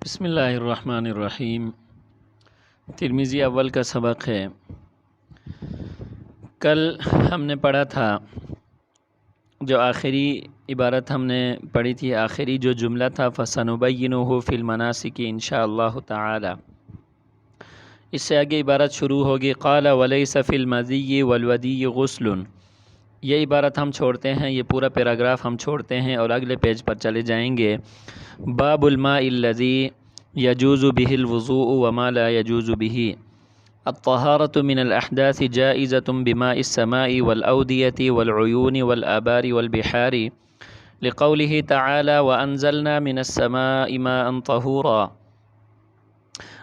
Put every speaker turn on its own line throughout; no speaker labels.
بسم اللہ الرحمن الرحیم۔ ترمذی اول کا سبق ہے۔ کل ہم نے پڑھا تھا، جو آخری عبارت ہم نے پڑھی تھی، آخری جو جملہ تھا فَسَنُبَيِّنُهُ فِي الْمَنَاسِكِ انشاءاللہ تعالی۔ اس سے آگے عبارت شروع ہوگی قال وَلَيْسَ فِي الْمَذِيِّ وَالْوَدِيِّ غُسْلٌ۔ یہ عبارت ہم چھوڑتے ہیں، یہ پورا پیراگراف ہم چھوڑتے ہیں اور اگلے پیج پر چلے جائیں گے۔ باب الماء الذي يجوز به الوضوء وما لا يجوز به۔ الطهارة من الأحداث جائزة بماء السماء والأودية والعيون والآبار والبحار، لقوله تعالى وأنزلنا من السماء ماء طهورا،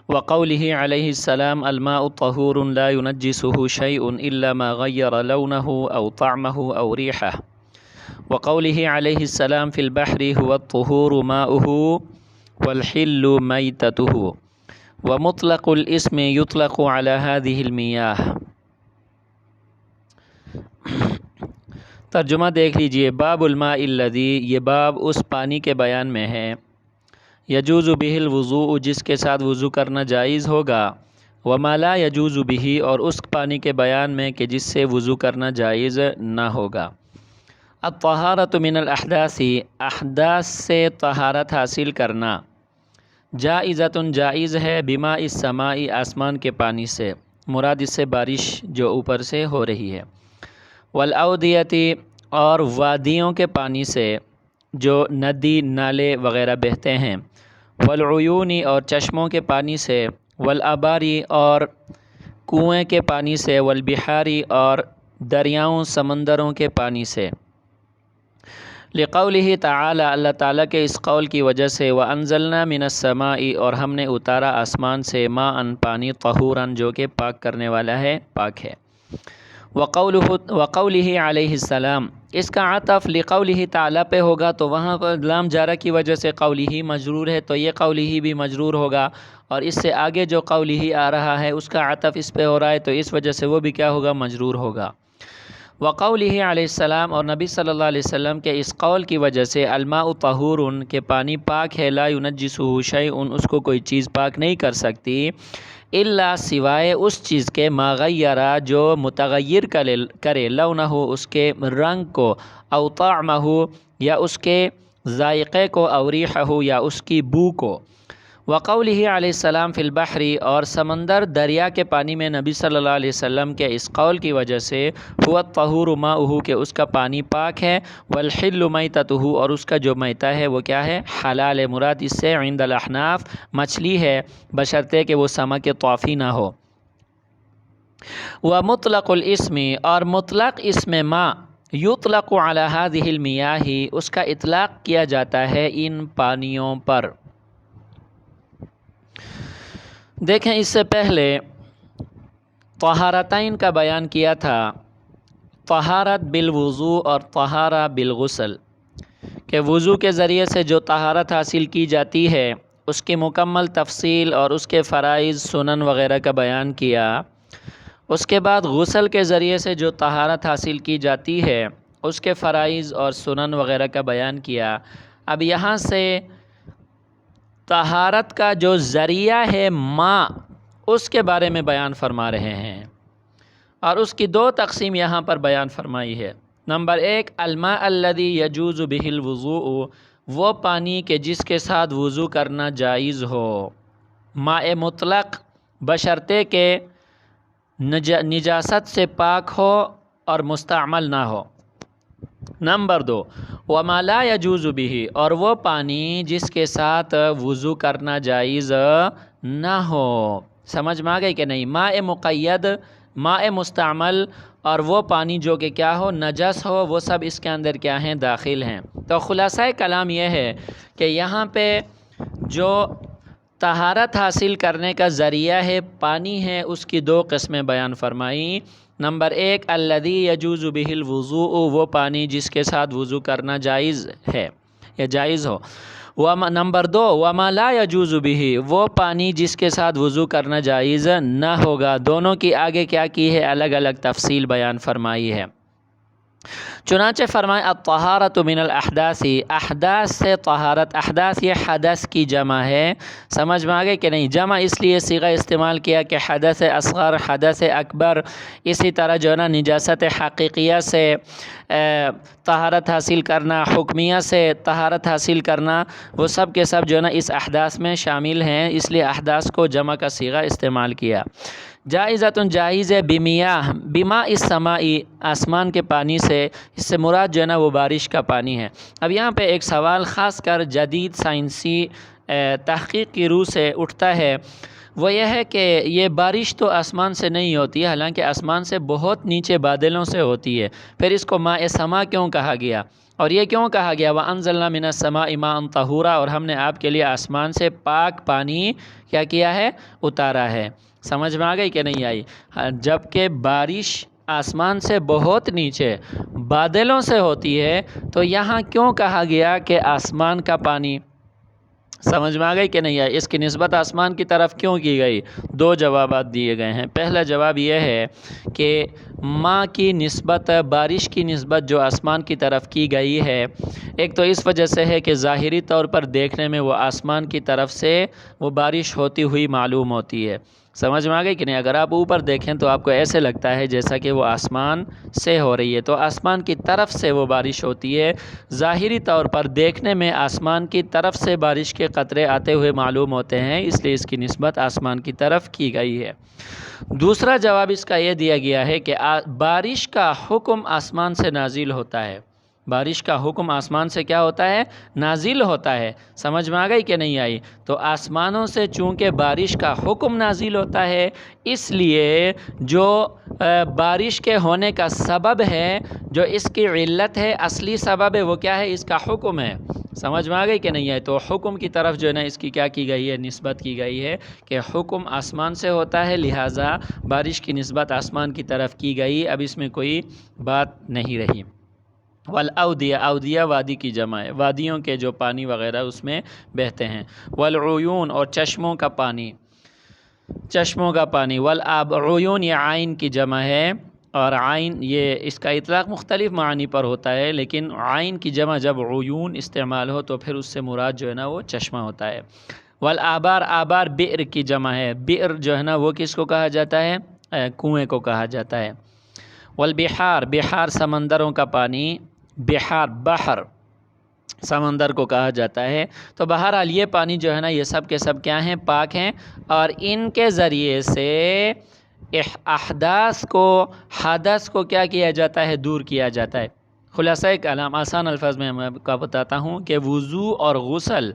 وقوله عليه السلام الماء طهور لا ينجسه شيء إلا ما غير لونه أو طعمه أو ريحه، وقوله عليه السلام في البحر هو الطهور ماؤه والحل ميتته، ومطلق الاسم يطلق على هذه المياه۔ ترجمہ دیکھ لیجئے۔ باب الماء الذي، یہ باب اس پانی کے بیان میں ہے، یجوز به الوضوء، جس کے ساتھ وضو کرنا جائز ہوگا، وما لا یجوز به، اور اس پانی کے بیان میں کہ جس سے وضو کرنا جائز نہ ہوگا۔ الطہارۃ من الاحداث، احداث سے طہارت حاصل کرنا، جائزۃ، جائز ہے، بماء السماء، آسمان کے پانی سے، مراد اس سے بارش جو اوپر سے ہو رہی ہے، والاودیۃ، اور وادیوں کے پانی سے جو ندی نالے وغیرہ بہتے ہیں، والعیون، اور چشموں کے پانی سے، والآباری، اور کنویں کے پانی سے، والبحاری، اور دریاؤں سمندروں کے پانی سے، لقولہ تعالی، اللہ تعالیٰ کے اس قول کی وجہ سے، وَأَنزَلْنَا مِنَ السَّمَاءِ، اور ہم نے اتارا آسمان سے، ماءً، پانی، طہوراً، جو کہ پاک کرنے والا ہے، پاک ہے۔ وقولہ علیہ السلام، اس کا عطف لقولہ تعالی پہ ہوگا تو وہاں پر لام جارہ کی وجہ سے قولہ مجرور ہے، تو یہ قولہ بھی مجرور ہوگا، اور اس سے آگے جو قولہ آ رہا ہے اس کا عطف اس پہ ہو رہا ہے، تو اس وجہ سے وہ بھی کیا ہوگا، مجرور ہوگا۔ وقولہ علیہ السلام، اور نبی صلی اللہ علیہ وسلم کے اس قول کی وجہ سے، الماء طہور، کہ پانی پاک ہے، لا ینجسہ شیء، اس کو کوئی چیز پاک نہیں کر سکتی، الا، سوائے اس چیز کے، ما غیر، جو متغیر کرے، لونہ، اس کے رنگ کو، او طعمہ، یا اس کے ذائقے کو، او ریحہ، یا اس کی بو کو۔ وقولہ علیہ السلام فی البحر، اور سمندر دریا کے پانی میں نبی صلی اللہ علیہ وسلم کے اس قول کی وجہ سے، هو الطہور ماؤہ، کہ اس کا پانی پاک ہے، والحل میتتہ، اور اس کا جو میتہ ہے وہ کیا ہے، حلال ہے، مراد اس سے عند الاحناف مچھلی ہے، بشرطے کہ وہ سمک طافی نہ ہو۔ ومطلق الاسم، اور مطلق اسم ما، یطلق علی هذه المياه، اس کا اطلاق کیا جاتا ہے ان پانیوں پر۔ دیکھیں، اس سے پہلے طہارتین کا بیان کیا تھا، طہارت بالوضوء اور طہارہ بالغسل، کہ وضو کے ذریعے سے جو طہارت حاصل کی جاتی ہے اس کی مکمل تفصیل اور اس کے فرائض، سنن وغیرہ کا بیان کیا۔ اس کے بعد غسل کے ذریعے سے جو طہارت حاصل کی جاتی ہے اس کے فرائض اور سنن وغیرہ کا بیان کیا۔ اب یہاں سے طہارت کا جو ذریعہ ہے ماء، اس کے بارے میں بیان فرما رہے ہیں، اور اس کی دو تقسیم یہاں پر بیان فرمائی ہے۔ نمبر ایک، الماء الذی یجوز به الوضوء، وہ پانی کہ جس کے ساتھ وضو کرنا جائز ہو، ماء مطلق، بشرطے کہ نجاست سے پاک ہو اور مستعمل نہ ہو۔ نمبر دو، وما لا یجوز به، اور وہ پانی جس کے ساتھ وضو کرنا جائز نہ ہو۔ سمجھ میں آ گئی کہ نہیں؟ ماء مقید، ماء مستعمل، اور وہ پانی جو کہ کیا ہو، نجس ہو، وہ سب اس کے اندر کیا ہیں، داخل ہیں۔ تو خلاصہ کلام یہ ہے کہ یہاں پہ جو طہارت حاصل کرنے کا ذریعہ ہے، پانی ہے، اس کی دو قسمیں بیان فرمائی۔ نمبر ایک، الذی یجوز به الوضوء، وہ پانی جس کے ساتھ وضو کرنا جائز ہے یا جائز ہو۔ نمبر دو، وما لا یجوز به، وہ پانی جس کے ساتھ وضو کرنا جائز نہ ہوگا۔ دونوں کی آگے کیا کی ہے، الگ الگ تفصیل بیان فرمائی ہے۔ چنانچہ فرمائے الطہارۃ من الاحداث، احداث سے طہارت، احداث یہ حدث کی جمع ہے، سمجھ میں آگے کہ نہیں؟ جمع اس لیے صیغہ استعمال کیا کہ حدث اصغر، حدث اکبر، اسی طرح جو ہے نا نجاست حقیقیہ سے طہارت حاصل کرنا، حکمیہ سے طہارت حاصل کرنا، وہ سب کے سب جو ہے نا اس احداث میں شامل ہیں، اس لیے احداث کو جمع کا صیغہ استعمال کیا۔ جائزۃ جائز ہے، بمیاہ، بما السمائی، آسمان کے پانی سے، اس سے مراد جو ہے نا وہ بارش کا پانی ہے۔ اب یہاں پہ ایک سوال خاص کر جدید سائنسی تحقیق کی روح سے اٹھتا ہے، وہ یہ ہے کہ یہ بارش تو آسمان سے نہیں ہوتی ہے، حالانکہ آسمان سے بہت نیچے بادلوں سے ہوتی ہے، پھر اس کو ماء سما کیوں کہا گیا؟ اور یہ کیوں کہا گیا وَأَنزَلْنَا مِنَ السَّمَاءِ مَاءً طَهُورًا، اور ہم نے آپ کے لیے آسمان سے پاک پانی کیا کیا ہے؟ اتارا ہے۔ سمجھ میں آ گئی کہ نہیں آئی؟ جبکہ بارش آسمان سے بہت نیچے بادلوں سے ہوتی ہے، تو یہاں کیوں کہا گیا کہ آسمان کا پانی؟ سمجھ میں آ گئی کہ نہیں آئی؟ اس کی نسبت آسمان کی طرف کیوں کی گئی؟ دو جوابات دیے گئے ہیں۔ پہلا جواب یہ ہے کہ ماں کی نسبت، بارش کی نسبت جو آسمان کی طرف کی گئی ہے، ایک تو اس وجہ سے ہے کہ ظاہری طور پر دیکھنے میں وہ آسمان کی طرف سے وہ بارش ہوتی ہوئی معلوم ہوتی ہے۔ سمجھ میں آ گئی کہ نہیں؟ اگر آپ اوپر دیکھیں تو آپ کو ایسے لگتا ہے جیسا کہ وہ آسمان سے ہو رہی ہے، تو آسمان کی طرف سے وہ بارش ہوتی ہے، ظاہری طور پر دیکھنے میں آسمان کی طرف سے بارش کے قطرے آتے ہوئے معلوم ہوتے ہیں، اس لیے اس کی نسبت آسمان کی طرف کی گئی ہے۔ دوسرا جواب اس کا یہ دیا گیا ہے کہ بارش کا حکم آسمان سے نازل ہوتا ہے، بارش کا حکم آسمان سے کیا ہوتا ہے؟ نازل ہوتا ہے۔ سمجھ میں آ گئی کہ نہیں آئی؟ تو آسمانوں سے چونکہ بارش کا حکم نازل ہوتا ہے، اس لیے جو بارش کے ہونے کا سبب ہے، جو اس کی علت ہے، اصلی سبب ہے، وہ کیا ہے؟ اس کا حکم ہے۔ سمجھ میں آ گئی کہ نہیں آئی؟ تو حکم کی طرف جو ہے نا اس کی کیا کی گئی ہے؟ نسبت کی گئی ہے کہ حکم آسمان سے ہوتا ہے، لہٰذا بارش کی نسبت آسمان کی طرف کی گئی۔ اب اس میں کوئی بات نہیں رہی۔ والاودیہ، اودیہ وادی کی جمع ہے، وادیوں کے جو پانی وغیرہ اس میں بہتے ہیں۔ والعیون، اور چشموں کا پانی، چشموں کا پانی۔ والآب، عیون یہ عین کی جمع ہے، اور عین یہ اس کا اطلاق مختلف معنی پر ہوتا ہے، لیکن عین کی جمع جب عیون استعمال ہو تو پھر اس سے مراد جو ہے نا وہ چشمہ ہوتا ہے۔ والآبار، آبار بئر کی جمع ہے، بئر جو ہے نا وہ کس کو کہا جاتا ہے؟ کنویں کو کہا جاتا ہے۔ والبحار، بحار سمندروں کا پانی، بحار بحر سمندر کو کہا جاتا ہے۔ تو بہرحال یہ پانی جو ہے نا یہ سب کے سب کیا ہیں؟ پاک ہیں، اور ان کے ذریعے سے احداث کو، حدث کو کیا کیا جاتا ہے؟ دور کیا جاتا ہے۔ خلاصہ کلام آسان الفاظ میں میں آپ کو بتاتا ہوں کہ وضو اور غسل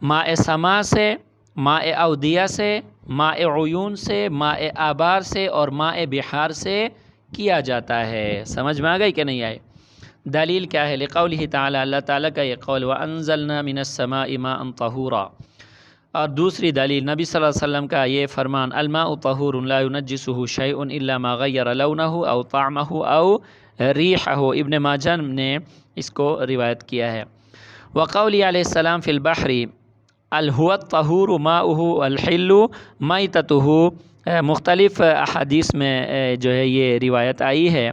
ماء سما سے، ماء اودیہ سے، ماء عیون سے، ماء آبار سے اور ماء بحار سے کیا جاتا ہے۔ سمجھ میں آ گئی کہ نہیں آئی؟ دلیل کیا ہے؟ لقولہ تعالی، اللہ تعالیٰ کا یہ قول وَأَنزَلْنَا مِنَ السَّمَاءِ مَاءً طَهُورًا، اور دوسری دلیل نبی صلی اللہ علیہ وسلم کا یہ فرمان الماء طہور لا ينجسه شيء الا ما غیر لونه او طعمه او ریحه، ابن ماجہ نے اس کو روایت کیا ہے۔ وقول علیہ السلام فی البحر هو الطہور ماؤه الحل میتته، مختلف احادیث میں جو ہے یہ روایت آئی ہے۔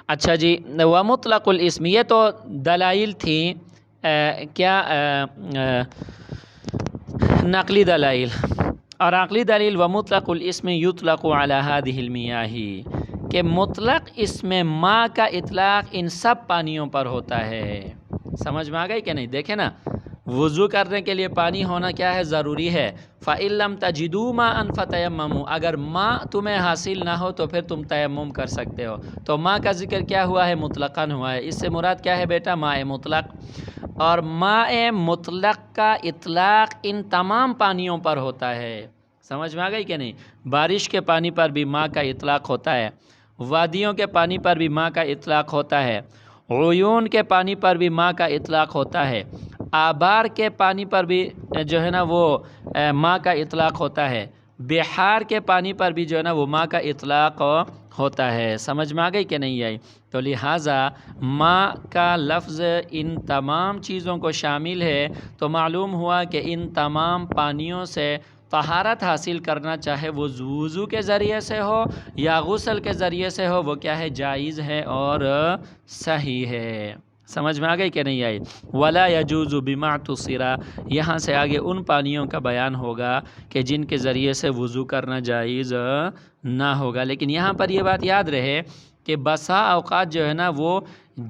اچھا جی، ومطلق الاسم، یہ تو دلائل تھیں کیا نقلی دلائل، اور عقلی دلیل ومطلق الاسم یطلق علی هذه المياه، کہ مطلق اسم ماء کا اطلاق ان سب پانیوں پر ہوتا ہے۔ سمجھ میں آ گئی کہ نہیں؟ دیکھیں نا، وضو کرنے کے لیے پانی ہونا کیا ہے؟ ضروری ہے۔ فَإِن لَّمْ تَجِدُوا مَاءً فَتَيَمَّمُوا، اگر ماء تمہیں حاصل نہ ہو تو پھر تم تیمم کر سکتے ہو۔ تو ماء کا ذکر کیا ہوا ہے؟ مطلقاً ہوا ہے۔ اس سے مراد کیا ہے بیٹا؟ ماء مطلق، اور ماء مطلق کا اطلاق ان تمام پانیوں پر ہوتا ہے۔ سمجھ میں آ گئی کہ نہیں؟ بارش کے پانی پر بھی ماء کا اطلاق ہوتا ہے، وادیوں کے پانی پر بھی ماء کا اطلاق ہوتا ہے، عیون کے پانی پر بھی ماء کا اطلاق ہوتا ہے، آبار کے پانی پر بھی جو ہے نا وہ ماء کا اطلاق ہوتا ہے، بحار کے پانی پر بھی جو ہے نا وہ ماء کا اطلاق ہوتا ہے۔ سمجھ میں آ گئی کہ نہیں آئی؟ تو لہٰذا ماء کا لفظ ان تمام چیزوں کو شامل ہے، تو معلوم ہوا کہ ان تمام پانیوں سے طہارت حاصل کرنا، چاہے وہ وضو کے ذریعے سے ہو یا غسل کے ذریعے سے ہو، وہ کیا ہے؟ جائز ہے اور صحیح ہے۔ سمجھ میں آ گئی کہ نہیں آئی؟ ولا یجوز بما تصر، یہاں سے آگے ان پانیوں کا بیان ہوگا کہ جن کے ذریعے سے وضو کرنا جائز نہ ہوگا۔ لیکن یہاں پر یہ بات یاد رہے کہ بسا اوقات جو ہے نا، وہ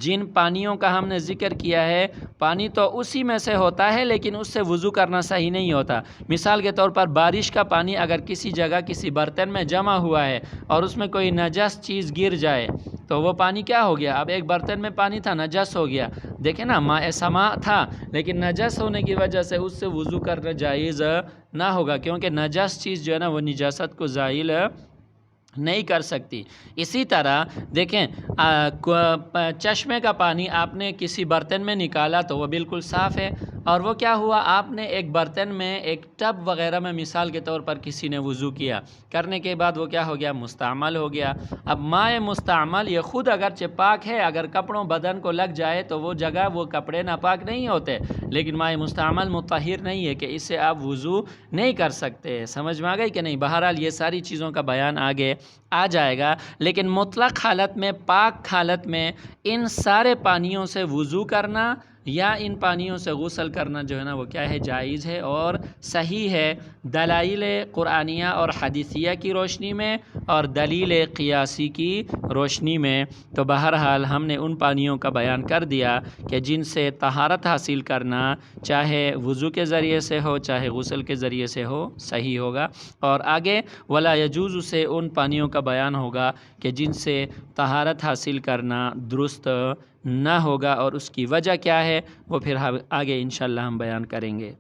جن پانیوں کا ہم نے ذکر کیا ہے، پانی تو اسی میں سے ہوتا ہے لیکن اس سے وضو کرنا صحیح نہیں ہوتا۔ مثال کے طور پر بارش کا پانی اگر کسی جگہ کسی برتن میں جمع ہوا ہے اور اس میں کوئی نجس چیز گر جائے تو وہ پانی کیا ہو گیا؟ اب ایک برتن میں پانی تھا، نجس ہو گیا۔ دیکھیں نا، ماء سما تھا لیکن نجس ہونے کی وجہ سے اس سے وضو کرنا جائز نہ ہوگا، کیونکہ نجس چیز جو ہے نا وہ نجاست کو زائل نہیں کر سکتی۔ اسی طرح دیکھیں، چشمے کا پانی آپ نے کسی برتن میں نکالا تو وہ بالکل صاف ہے، اور وہ کیا ہوا؟ آپ نے ایک برتن میں ایک ٹب وغیرہ میں مثال کے طور پر کسی نے وضو کیا، کرنے کے بعد وہ کیا ہو گیا؟ مستعمل ہو گیا۔ اب مائع مستعمل یہ خود اگرچہ پاک ہے، اگر کپڑوں بدن کو لگ جائے تو وہ جگہ وہ کپڑے ناپاک نہیں ہوتے، لیکن مائع مستعمل مطہر نہیں ہے کہ اس سے آپ وضو نہیں کر سکتے۔ سمجھ میں آ گئی کہ نہیں؟ بہرحال یہ ساری چیزوں کا بیان آگے آ جائے گا، لیکن مطلق حالت میں، پاک حالت میں ان سارے پانیوں سے وضو کرنا یا ان پانیوں سے غسل کرنا جو ہے نا وہ کیا ہے؟ جائز ہے اور صحیح ہے، دلائل قرآنیہ اور حدیثیہ کی روشنی میں اور دلیل قیاسی کی روشنی میں۔ تو بہرحال ہم نے ان پانیوں کا بیان کر دیا کہ جن سے طہارت حاصل کرنا، چاہے وضو کے ذریعے سے ہو چاہے غسل کے ذریعے سے ہو، صحیح ہوگا۔ اور آگے ولا یجوز سے ان پانیوں کا بیان ہوگا کہ جن سے طہارت حاصل کرنا درست نہ ہوگا، اور اس کی وجہ کیا ہے وہ پھر آگے انشاءاللہ ہم بیان کریں گے۔